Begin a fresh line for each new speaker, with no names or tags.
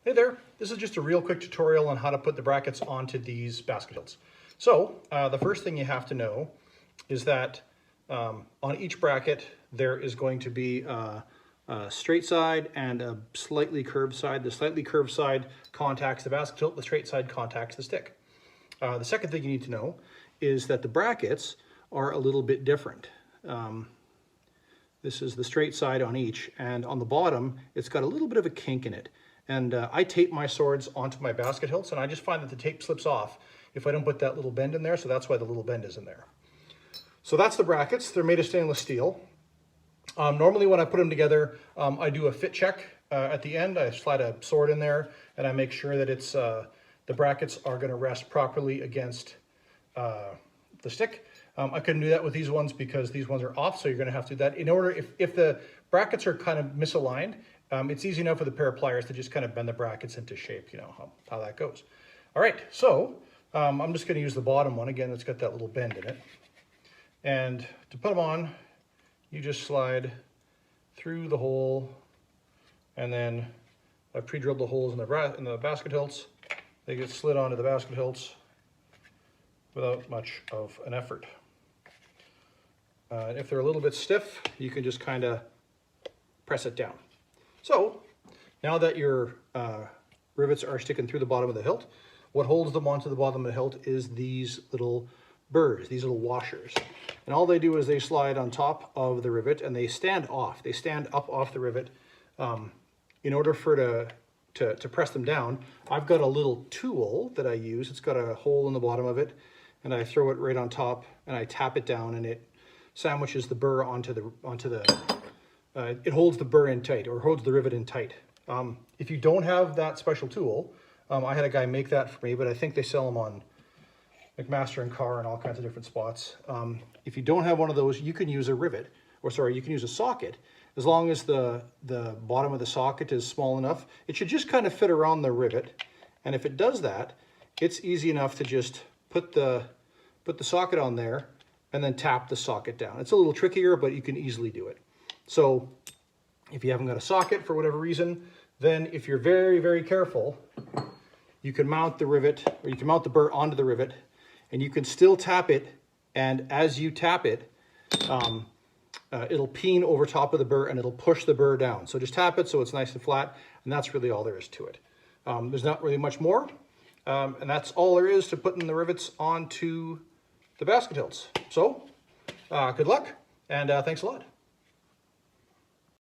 Hey there, this is just a real quick tutorial on how to put the brackets onto these basket hilts. So the first thing you have to know is that on each bracket there is going to be a straight side and a slightly curved side. The slightly curved side contacts the basket hilt, the straight side contacts the stick. The second thing you need to know is that the brackets are a little bit different. This is the straight side on each, and on the bottom it's got a little bit of a kink in it. And I tape my swords onto my basket hilts, and I just find that the tape slips off if I don't put that little bend in there, so that's why the little bend is in there. So that's the brackets. They're made of stainless steel. Normally when I put them together, I do a fit check at the end. I slide a sword in there, and I make sure that it's the brackets are going to rest properly against the stick. I couldn't do that with these ones because these ones are off, so you're going to have to do that. In order, if the brackets are kind of misaligned, it's easy enough with a pair of pliers to just kind of bend the brackets into shape, you know how that goes. All right, so I'm just going to use the bottom one. Again, it's got that little bend in it. And to put them on, you just slide through the hole, and then I've pre-drilled the holes in the basket hilts. They get slid onto the basket hilts without much of an effort. If they're a little bit stiff, you can just kind of press it down. So now that your rivets are sticking through the bottom of the hilt, what holds them onto the bottom of the hilt is these little burrs, these little washers. And all they do is they slide on top of the rivet, and they stand off. They stand up off the rivet. In order to press them down, I've got a little tool that I use. It's got a hole in the bottom of it, and I throw it right on top, and I tap it down, and it sandwiches the burr onto the it holds the burr in tight, or holds the rivet in tight. If you don't have that special tool, I had a guy make that for me, but I think they sell them on McMaster and Carr and all kinds of different spots. If you don't have one of those, you can use a rivet, or sorry, you can use a socket. As long as the bottom of the socket is small enough, it should just kind of fit around the rivet. And if it does that, it's easy enough to just put the socket on there and then tap the socket down. It's a little trickier, but you can easily do it. So if you haven't got a socket for whatever reason, then if you're very, very careful, you can mount the rivet, or you can mount the burr onto the rivet, and you can still tap it. And as you tap it, it'll peen over top of the burr, and it'll push the burr down. So just tap it so it's nice and flat, and that's really all there is to it. There's not really much more, and that's all there is to putting the rivets onto the basket hilts. So good luck, and thanks a lot.